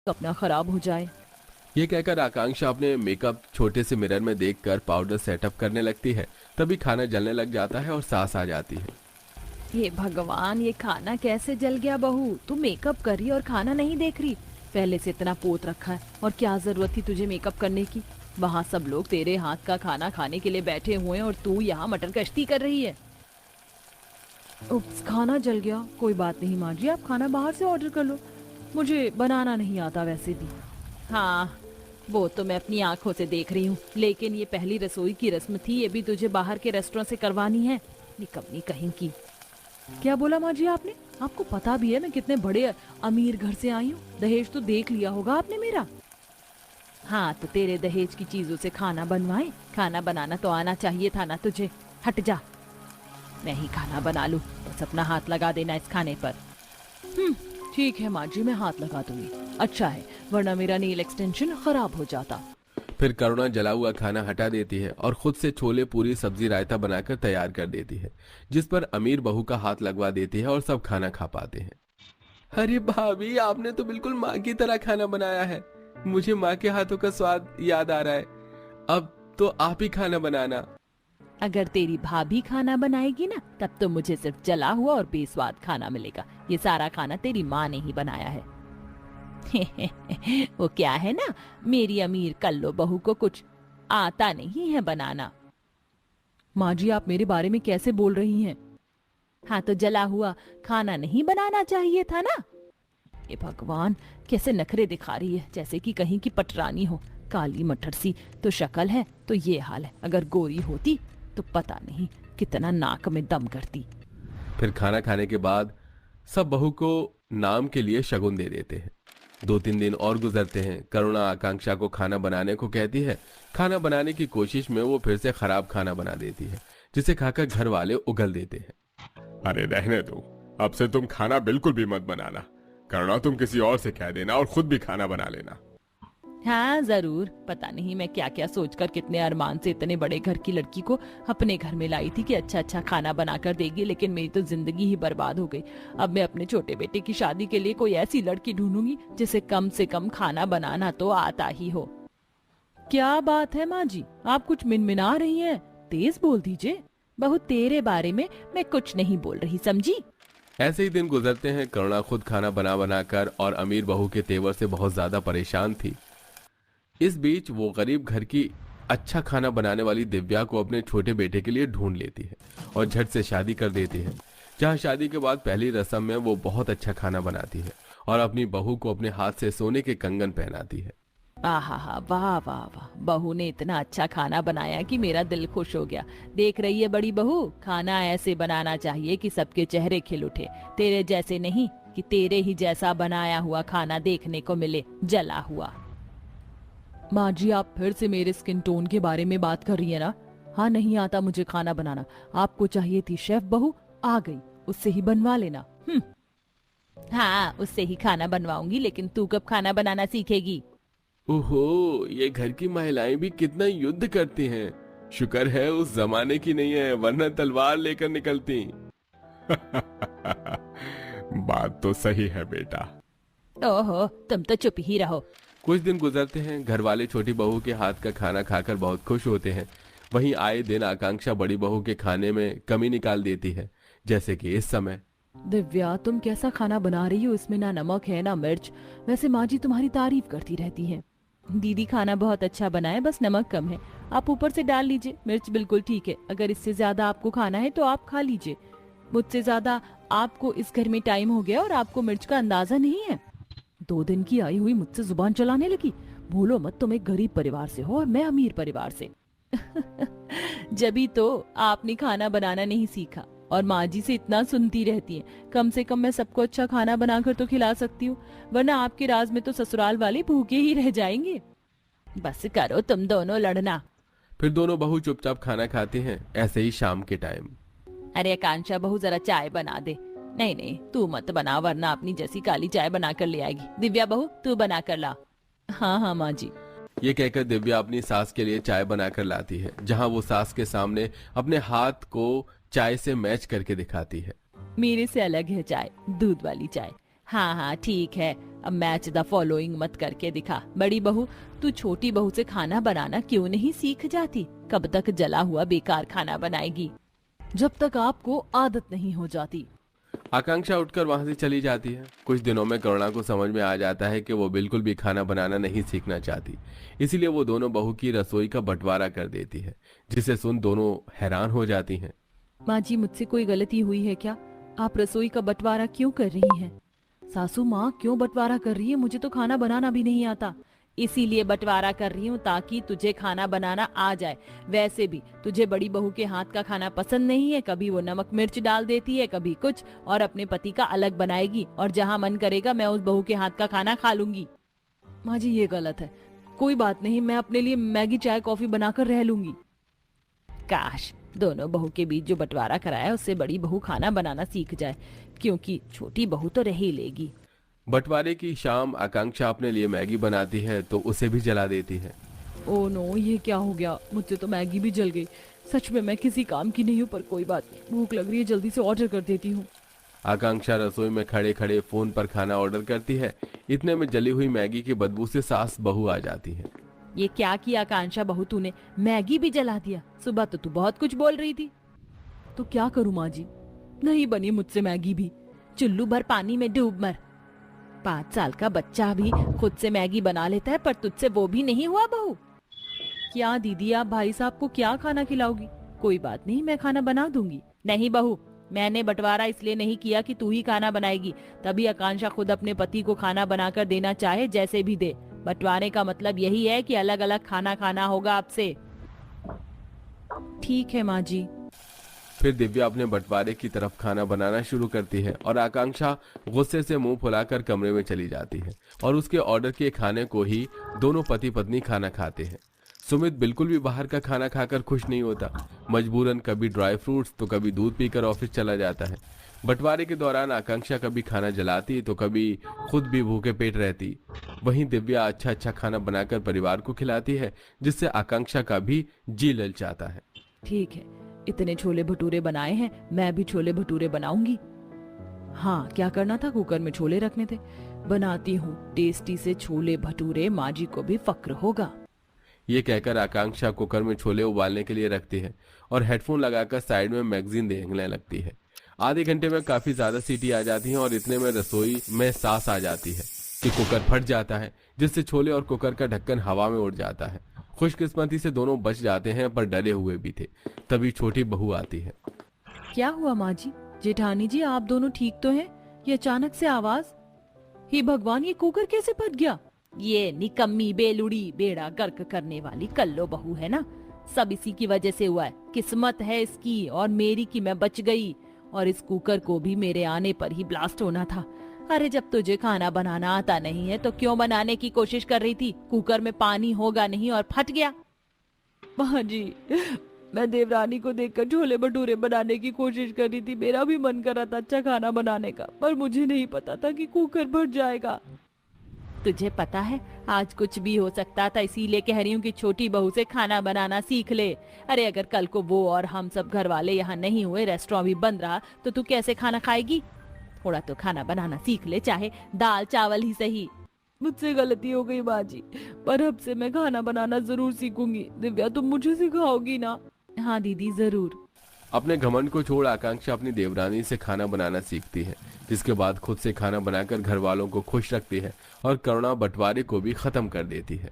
अपना खराब हो जाए। ये कहकर आकांक्षा अपने मेकअप छोटे से मिरर में देखकर पाउडर सेटअप करने लगती है। तभी खाना जलने लग जाता है और सांस आ जाती है। हे भगवान, ये खाना कैसे जल गया बहू? तू मेकअप कर रही और खाना नहीं देख रही? पहले से इतना पोत रखा है और क्या जरूरत थी तुझे मेकअप करने की? वहाँ सब लोग तेरे हाथ का खाना खाने के लिए बैठे हुए हैं और तू यहाँ मटर कश्ती कर रही है। उप्स, खाना जल गया। कोई बात नहीं माँ जी, आप खाना बाहर से ऑर्डर कर लो, मुझे बनाना नहीं आता वैसे भी। हाँ, वो तो मैं अपनी आंखों से देख रही हूँ, लेकिन ये पहली रसोई की रस्म थी, ये भी तुझे बाहर के रेस्टोरेंट से करवानी है? निकम्मी कहीं की। क्या बोला माँ जी आपने? आपको पता भी है मैं कितने बड़े अमीर घर से आई हूँ? दहेज तो देख लिया होगा आपने मेरा। हाँ, तो तेरे दहेज की चीजों से खाना बनवाए? खाना बनाना तो आना चाहिए था ना तुझे। हट जा, मैं ही खाना बना लूं, बस अपना हाथ लगा देना इस खाने पर। ठीक है माँ जी, मैं हाथ लगा दूंगी। अच्छा है, वरना मेरा नेल एक्सटेंशन खराब हो जाता। फिर करुणा जला हुआ खाना हटा देती है और खुद से छोले पूरी सब्जी रायता बनाकर तैयार कर देती है, जिस पर अमीर बहू का हाथ लगवा देती है और सब खाना खा पाते हैं। अरे भाभी, आपने तो बिल्कुल माँ की तरह खाना बनाया है। मुझे माँ के हाथों का स्वाद याद आ रहा है। अब तो आप ही खाना बनाना। अगर तेरी भाभी खाना बनाएगी ना, तब तो मुझे सिर्फ जला हुआ और बेस्वाद खाना मिलेगा। ये सारा खाना तेरी माँ ने ही बनाया है। वो क्या है ना, मेरी अमीर कल्लो बहू को कुछ आता नहीं है बनाना। माँ जी, आप मेरे बारे में कैसे बोल रही हैं? हाँ, तो जला हुआ खाना नहीं बनाना चाहिए था ना? ये भगवान, कैसे नखरे दिखा रही है, जैसे कि कहीं की पटरानी हो। काली मटर सी तो शक्ल है, तो ये हाल है। अगर गोरी होती तो पता नहीं कितना नाक में दम करती। फिर खाना खाने के बाद सब बहू को नाम के लिए शगुन दे देते हैं। 2-3 दिन और गुजरते हैं। करुणा आकांक्षा को खाना बनाने को कहती है। खाना बनाने की कोशिश में वो फिर से खराब खाना बना देती है, जिसे खाकर घर वाले उगल देते हैं। अरे रहने दो, अब से तुम खाना बिल्कुल भी मत बनाना। करुणा, तुम किसी और से कह देना और खुद भी खाना बना लेना। हाँ जरूर, पता नहीं मैं क्या क्या सोचकर कितने अरमान से इतने बड़े घर की लड़की को अपने घर में लाई थी कि अच्छा अच्छा खाना बनाकर देगी, लेकिन मेरी तो जिंदगी ही बर्बाद हो गई। अब मैं अपने छोटे बेटे की शादी के लिए कोई ऐसी लड़की ढूंढूंगी जिसे कम से कम खाना बनाना तो आता ही हो। क्या बात है माँ जी, आप कुछ मिनमिना रही हैं? तेज बोल दीजिए। बहू, तेरे बारे में मैं कुछ नहीं बोल रही, समझी? ऐसे ही दिन गुजरते हैं। करुणा खुद खाना बना बनाकर और अमीर बहू के तेवर से बहुत ज्यादा परेशान थी। इस बीच वो गरीब घर की अच्छा खाना बनाने वाली दिव्या को अपने छोटे बेटे के लिए ढूंढ लेती है और झट से शादी कर देती है। जहां शादी के बाद पहली रस्म में वो बहुत अच्छा खाना बनाती है और अपनी बहू को अपने हाथ से सोने के कंगन पहनाती है। आहा हा, वाह वाह वाह, बहू ने इतना अच्छा खाना बनाया कि मेरा दिल खुश हो गया। देख रही है बड़ी बहू, खाना ऐसे बनाना चाहिए कि सबके चेहरे खिल उठे। तेरे जैसे नहीं कि तेरे ही जैसा बनाया हुआ खाना देखने को मिले, जला हुआ। माँ जी, आप फिर से मेरे स्किन टोन के बारे में बात कर रही है ना? हाँ, नहीं आता मुझे खाना बनाना। आपको चाहिए थी शेफ बहू, आ गई, उससे ही बनवा लेना। हाँ, उससे ही खाना बनवाऊंगी, लेकिन तू कब खाना बनाना सीखेगी? ओहो, ये घर की महिलाएं भी कितना युद्ध करती हैं। शुक्र है उस जमाने की नहीं है, वरना तलवार लेकर निकलती। बात तो सही है बेटा। ओहो, तुम तो चुप ही रहो। कुछ दिन गुजरते हैं। घर वाले छोटी बहू के हाथ का खाना खाकर बहुत खुश होते हैं। वहीं आए दिन आकांक्षा बड़ी बहू के खाने में कमी निकाल देती है, जैसे कि इस समय। दिव्या, तुम कैसा खाना बना रही हो? इसमें ना नमक है ना मिर्च। वैसे माँ जी तुम्हारी तारीफ करती रहती हैं। दीदी खाना बहुत अच्छा बना है, बस नमक कम है। आप ऊपर से डाल लीजिए, मिर्च बिल्कुल ठीक है। अगर इससे ज्यादा आपको खाना है तो आप खा लीजिए। मुझसे ज्यादा आपको इस घर में टाइम हो गया और आपको मिर्च का अंदाजा नहीं है। 2 दिन की आई हुई मुझसे जुबान चलाने लगी। भूलो मत, तुम एक गरीब परिवार से हो और मैं अमीर परिवार से। जभी तो आपने खाना बनाना नहीं सीखा और माँ जी से इतना सुनती रहती हैं। कम से कम मैं सबको अच्छा खाना बनाकर तो खिला सकती हूँ, वरना आपके राज में तो ससुराल वाले भूखे ही रह जाएंगे। बस करो तुम दोनों लड़ना। फिर दोनों बहू चुपचाप खाना खाते हैं। ऐसे ही शाम के टाइम। अरे आकांक्षा बहू, जरा चाय बना दे। नहीं नहीं, तू मत बना, वरना अपनी जैसी काली चाय बना कर ले आएगी। दिव्या बहू, तू बना कर ला। हाँ हाँ माँ जी। ये कहकर दिव्या अपनी सास के लिए चाय बनाकर लाती है, जहां वो सास के सामने अपने हाथ को चाय से मैच करके दिखाती है। मेरे से अलग है चाय, दूध वाली चाय। हाँ हाँ ठीक है, अब मैच द फॉलोइंग मत करके दिखा। बड़ी बहू, तू छोटी बहू से खाना बनाना क्यों नहीं सीख जाती? कब तक जला हुआ बेकार खाना बनाएगी? जब तक आपको आदत नहीं हो जाती। आकांक्षा उठकर वहां से चली जाती है। कुछ दिनों में करुणा को समझ में आ जाता है कि वो बिल्कुल भी खाना बनाना नहीं सीखना चाहती, इसीलिए वो दोनों बहू की रसोई का बंटवारा कर देती है, जिसे सुन दोनों हैरान हो जाती हैं। माँ जी, मुझसे कोई गलती हुई है क्या? आप रसोई का बंटवारा क्यों कर रही हैं? सासू माँ क्यों बंटवारा कर रही है? मुझे तो खाना बनाना भी नहीं आता। इसीलिए बंटवारा कर रही हूँ ताकि तुझे खाना बनाना आ जाए। वैसे भी तुझे बड़ी बहू के हाथ का खाना पसंद नहीं है, कभी वो नमक मिर्च डाल देती है, कभी कुछ, और अपने पति का अलग बनाएगी, और जहाँ मन करेगा मैं उस बहू के हाथ का खाना खा लूंगी। माँ जी ये गलत है। कोई बात नहीं, मैं अपने लिए मैगी चाय कॉफी बनाकर रह लूंगी। काश दोनों बहू के बीच जो बंटवारा कराया उससे बड़ी बहू खाना बनाना सीख जाए, क्योंकि छोटी बहू तो रह ही लेगी। बंटवारे की शाम आकांक्षा अपने लिए मैगी बनाती है तो उसे भी जला देती है। ओ नो, ये क्या हो गया? मुझसे तो मैगी भी जल गई। सच में मैं किसी काम की नहीं हूँ, पर कोई बात नहीं, भूख लग रही है, जल्दी से ऑर्डर कर देती हूँ। आकांक्षा रसोई में खड़े खड़े फोन पर खाना ऑर्डर करती है। इतने में जली हुई मैगी की बदबू से सास बहू आ जाती है। ये क्या किया आकांक्षा बहू तूने? मैगी भी जला दिया। सुबह तो तू बहुत कुछ बोल रही थी। तो क्या करूँ माँ जी, नहीं बनी मुझसे मैगी भी। चुल्लू भर पानी में डूब मर। 5 साल का बच्चा भी खुद से मैगी बना लेता है, पर तुझसे वो भी नहीं हुआ बहू। क्या दीदी, आप भाई साहब को क्या खाना खिलाओगी? कोई बात नहीं, मैं खाना बना दूंगी। नहीं बहू, मैंने बंटवारा इसलिए नहीं किया कि तू ही खाना बनाएगी, तभी आकांक्षा खुद अपने पति को खाना बनाकर देना चाहे जैसे भी दे। बंटवारे का मतलब यही है कि अलग अलग खाना खाना होगा आपसे। ठीक है माँ जी। फिर दिव्या अपने बंटवारे की तरफ खाना बनाना शुरू करती है और आकांक्षा गुस्से से मुंह फुलाकर कमरे में चली जाती है और उसके ऑर्डर किए खाने को ही दोनों पति पत्नी खाना खाते हैं। सुमित बिल्कुल भी बाहर का खाना खाकर खुश नहीं होता। मजबूरन कभी ड्राई फ्रूट्स तो कभी दूध पीकर ऑफिस चला जाता है। बंटवारे के दौरान आकांक्षा कभी खाना जलाती तो कभी खुद भी भूखे पेट रहती। वहीं दिव्या अच्छा अच्छा खाना बनाकर परिवार को खिलाती है, जिससे आकांक्षा का भी जी ललचाता है। ठीक है, इतने छोले भटूरे बनाए हैं, मैं भी छोले भटूरे बनाऊंगी। हाँ, क्या करना था? कुकर में छोले रखने थे। बनाती हूँ टेस्टी से छोले भटूरे, माँ जी को भी फक्र होगा। ये कहकर आकांक्षा कुकर में छोले उबालने के लिए रखती है और हेडफोन लगाकर साइड में मैगजीन देखने लगती है। आधे घंटे में काफी ज्यादा सीटी आ जाती है और इतने में रसोई में सांस आ जाती है कि कुकर फट जाता है, जिससे छोले और कुकर का ढक्कन हवा में उड़ जाता है। खुशकिस्मती से दोनों बच जाते हैं, पर डरे हुए भी थे। तभी छोटी बहू आती है। क्या हुआ माँ जी? जेठानी जी, आप दोनों ठीक तो हैं? ये अचानक से आवाज? हे भगवान, ये कुकर कैसे फट गया? ये निकम्मी बेलुड़ी बेड़ा गर्क करने वाली कल्लो बहू है ना, सब इसी की वजह से हुआ है। किस्मत है इसकी और मेरी कि मैं बच गई, और इस कुकर को भी मेरे आने पर ही ब्लास्ट होना था। अरे जब तुझे खाना बनाना आता नहीं है तो क्यों बनाने की कोशिश कर रही थी? कुकर में पानी होगा नहीं और फट गया। माँ जी, मैं देवरानी को देखकर छोले भटूरे बनाने की कोशिश कर रही थी। मेरा भी मन कर रहा था अच्छा खाना बनाने का, पर मुझे नहीं पता था कि कुकर फट जाएगा। तुझे पता है आज कुछ भी हो सकता था, इसीलिए कह रही हूँ कि छोटी बहू से खाना बनाना सीख ले। अरे अगर कल को वो और हम सब घर वाले यहाँ नहीं हुए, रेस्टोरेंट भी बंद रहा, तो तू कैसे खाना खाएगी? थोड़ा तो खाना बनाना सीख ले, चाहे दाल चावल ही सही। मुझसे गलती हो गई माँ जी, पर अब से मैं खाना बनाना जरूर सीखूंगी। दिव्या, तुम मुझे सिखाओगी ना? हाँ दीदी, जरूर। अपने घमंड को छोड़ आकांक्षा अपनी देवरानी से खाना बनाना सीखती है, जिसके बाद खुद से खाना बनाकर घर वालों को खुश रखती है और करुणा बंटवारे को भी खत्म कर देती है।